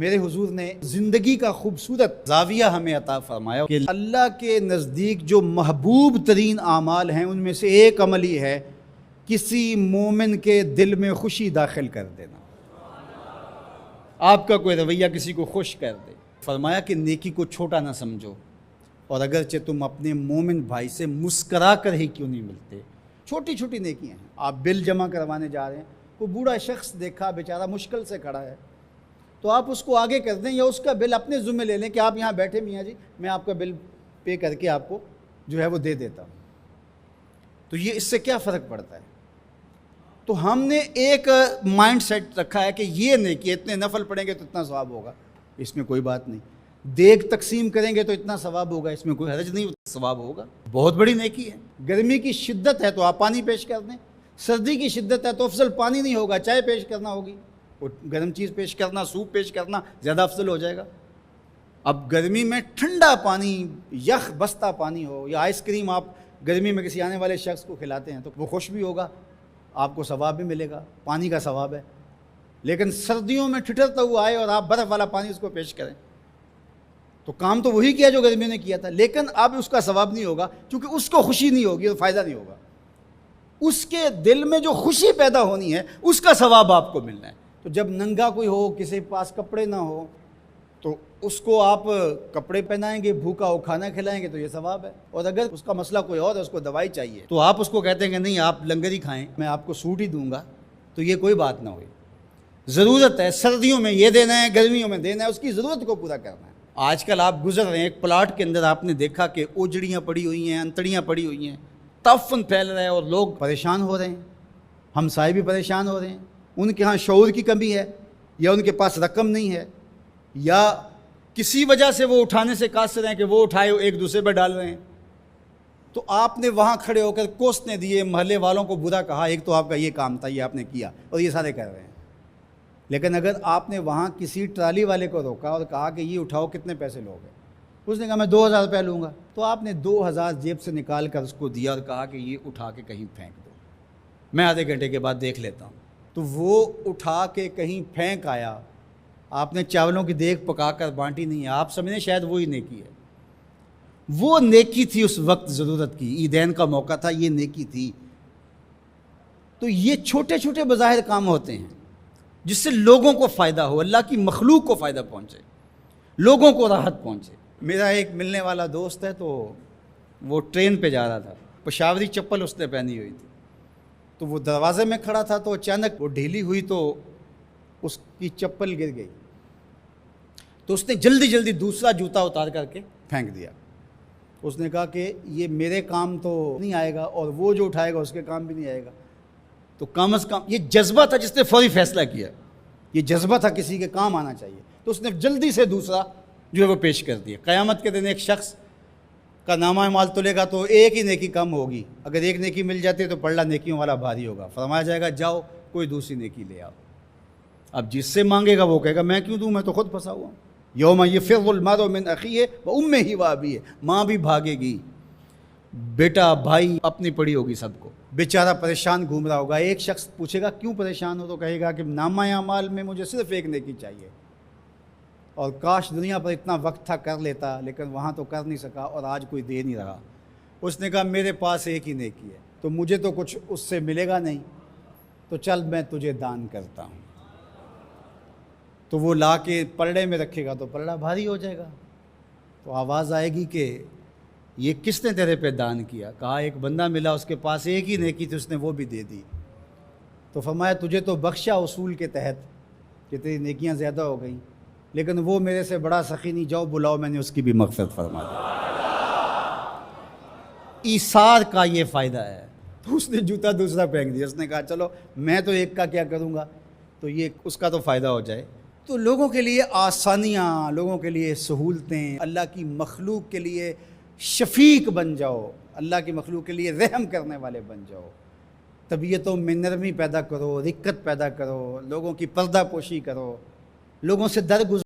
میرے حضور نے زندگی کا خوبصورت زاویہ ہمیں عطا فرمایا کہ اللہ کے نزدیک جو محبوب ترین اعمال ہیں ان میں سے ایک عمل ہی ہے کسی مومن کے دل میں خوشی داخل کر دینا۔ آپ کا کوئی رویہ کسی کو خوش کر دے۔ فرمایا کہ نیکی کو چھوٹا نہ سمجھو، اور اگرچہ تم اپنے مومن بھائی سے مسکرا کر ہی کیوں نہیں ملتے۔ چھوٹی چھوٹی نیکیاں ہیں۔ آپ بل جمع کروانے جا رہے ہیں، کوئی بوڑھا شخص دیکھا بیچارہ مشکل سے کھڑا ہے، تو آپ اس کو آگے کر دیں یا اس کا بل اپنے ذمہ لے لیں کہ آپ یہاں بیٹھے میاں جی، میں آپ کا بل پے کر کے آپ کو جو ہے وہ دے دیتا ہوں۔ تو یہ اس سے کیا فرق پڑتا ہے؟ تو ہم نے ایک مائنڈ سیٹ رکھا ہے کہ یہ نیکی اتنے نفل پڑھیں گے تو اتنا ثواب ہوگا، اس میں کوئی بات نہیں۔ دیگ تقسیم کریں گے تو اتنا ثواب ہوگا، اس میں کوئی حرج نہیں، ثواب ہوگا۔ بہت بڑی نیکی ہے۔ گرمی کی شدت ہے تو آپ پانی پیش کر دیں، سردی کی شدت ہے تو افضل پانی نہیں ہوگا، چائے پیش کرنا ہوگی، گرم چیز پیش کرنا، سوپ پیش کرنا زیادہ افضل ہو جائے گا۔ اب گرمی میں ٹھنڈا پانی، یخ بستہ پانی ہو یا آئس کریم آپ گرمی میں کسی آنے والے شخص کو کھلاتے ہیں تو وہ خوش بھی ہوگا، آپ کو ثواب بھی ملے گا، پانی کا ثواب ہے۔ لیکن سردیوں میں ٹھٹرتا ہوا آئے اور آپ برف والا پانی اس کو پیش کریں تو کام تو وہی کیا جو گرمیوں نے کیا تھا، لیکن اب اس کا ثواب نہیں ہوگا کیونکہ اس کو خوشی نہیں ہوگی اور فائدہ نہیں ہوگا۔ اس کے دل میں جو خوشی پیدا ہونی ہے اس کا ثواب آپ کو ملنا ہے۔ تو جب ننگا کوئی ہو، کسی کے پاس کپڑے نہ ہو، تو اس کو آپ کپڑے پہنائیں گے، بھوکا ہو کھانا کھلائیں گے تو یہ ثواب ہے۔ اور اگر اس کا مسئلہ کوئی اور ہے، اس کو دوائی چاہیے، تو آپ اس کو کہتے ہیں کہ نہیں آپ لنگر ہی کھائیں، میں آپ کو سوٹ ہی دوں گا، تو یہ کوئی بات نہ ہوئی۔ ضرورت ہے سردیوں میں یہ دینا ہے، گرمیوں میں دینا ہے، اس کی ضرورت کو پورا کرنا ہے۔ آج کل آپ گزر رہے ہیں ایک پلاٹ کے اندر، آپ نے دیکھا کہ اوجڑیاں پڑی ہوئی ہیں، انتڑیاں پڑی ہوئی ہیں، تعفن پھیل رہا ہے اور لوگ پریشان ہو رہے ہیں، ہمسائے بھی پریشان ہو رہے ہیں۔ ان کے ہاں شعور کی کمی ہے، یا ان کے پاس رقم نہیں ہے، یا کسی وجہ سے وہ اٹھانے سے قاصر ہیں کہ وہ اٹھائے ایک دوسرے پہ ڈال رہے ہیں۔ تو آپ نے وہاں کھڑے ہو کر کوسنے دیے، محلے والوں کو برا کہا، ایک تو آپ کا یہ کام تھا، یہ آپ نے کیا اور یہ سارے کر رہے ہیں۔ لیکن اگر آپ نے وہاں کسی ٹرالی والے کو روکا اور کہا کہ یہ اٹھاؤ، کتنے پیسے لوگے؟ اس نے کہا میں 2000 روپے لوں گا، تو آپ نے 2000 جیب سے نکال کر اس کو دیا اور کہا کہ یہ اٹھا کے کہیں پھینک دو، میں آدھے گھنٹے کے بعد دیکھ لیتا ہوں۔ تو وہ اٹھا کے کہیں پھینک آیا، آپ نے چاولوں کی دیگ پکا کر بانٹی نہیں ہے، آپ سمجھیں شاید وہی نیکی ہے۔ وہ نیکی تھی اس وقت ضرورت کی، عیدین کا موقع تھا، یہ نیکی تھی۔ تو یہ چھوٹے چھوٹے بظاہر کام ہوتے ہیں جس سے لوگوں کو فائدہ ہو، اللہ کی مخلوق کو فائدہ پہنچے، لوگوں کو راحت پہنچے۔ میرا ایک ملنے والا دوست ہے، تو وہ ٹرین پہ جا رہا تھا، پشاوری چپل اس نے پہنی ہوئی تھی، تو وہ دروازے میں کھڑا تھا، تو اچانک وہ ڈھیلی ہوئی تو اس کی چپل گر گئی، تو اس نے جلدی جلدی دوسرا جوتا اتار کر کے پھینک دیا۔ اس نے کہا کہ یہ میرے کام تو نہیں آئے گا اور وہ جو اٹھائے گا اس کے کام بھی نہیں آئے گا، تو کم از کم یہ جذبہ تھا جس نے فوری فیصلہ کیا، یہ جذبہ تھا کسی کے کام آنا چاہیے، تو اس نے جلدی سے دوسرا جو ہے وہ پیش کر دیا۔ قیامت کے دن ایک شخص کا نامہ اعمال تلے گا تو ایک ہی نیکی کم ہوگی، اگر ایک نیکی مل جاتی ہے تو پلڑا نیکیوں والا بھاری ہوگا، فرمایا جائے گا جاؤ کوئی دوسری نیکی لے آؤ۔ اب جس سے مانگے گا وہ کہے گا میں کیوں دوں، میں تو خود پھنسا ہوا ہوں۔ یوم یفر المرء من اخیہ وامہ وابیہ، ماں بھی بھاگے گی، بیٹا بھائی اپنی پڑی ہوگی سب کو، بیچارہ پریشان گھوم رہا ہوگا۔ ایک شخص پوچھے گا کیوں پریشان ہو، تو کہے گا کہ نامہ اعمال میں مجھے صرف ایک نیکی چاہیے، اور کاش دنیا پر اتنا وقت تھا کر لیتا، لیکن وہاں تو کر نہیں سکا اور آج کوئی دے نہیں رہا۔ اس نے کہا میرے پاس ایک ہی نیکی ہے، تو مجھے تو کچھ اس سے ملے گا نہیں، تو چل میں تجھے دان کرتا ہوں۔ تو وہ لا کے پلڑے میں رکھے گا تو پلڑا بھاری ہو جائے گا، تو آواز آئے گی کہ یہ کس نے تیرے پہ دان کیا؟ کہا ایک بندہ ملا، اس کے پاس ایک ہی نیکی تھی، اس نے وہ بھی دے دی۔ تو فرمایا تجھے تو بخشا اصول کے تحت کہ تیری نیکیاں زیادہ ہو گئیں، لیکن وہ میرے سے بڑا سخی نہیں، جاؤ بلاؤ، میں نے اس کی بھی مغفرت فرما دی۔ ایثار کا یہ فائدہ ہے۔ تو اس نے جوتا دوسرا پھینک دیا، اس نے کہا چلو میں تو ایک کا کیا کروں گا، تو یہ اس کا تو فائدہ ہو جائے۔ تو لوگوں کے لیے آسانیاں، لوگوں کے لیے سہولتیں، اللہ کی مخلوق کے لیے شفیق بن جاؤ، اللہ کی مخلوق کے لیے رحم کرنے والے بن جاؤ، طبیعتوں میں نرمی پیدا کرو، رقت پیدا کرو، لوگوں کی پردہ پوشی کرو، لوگوں سے درگزر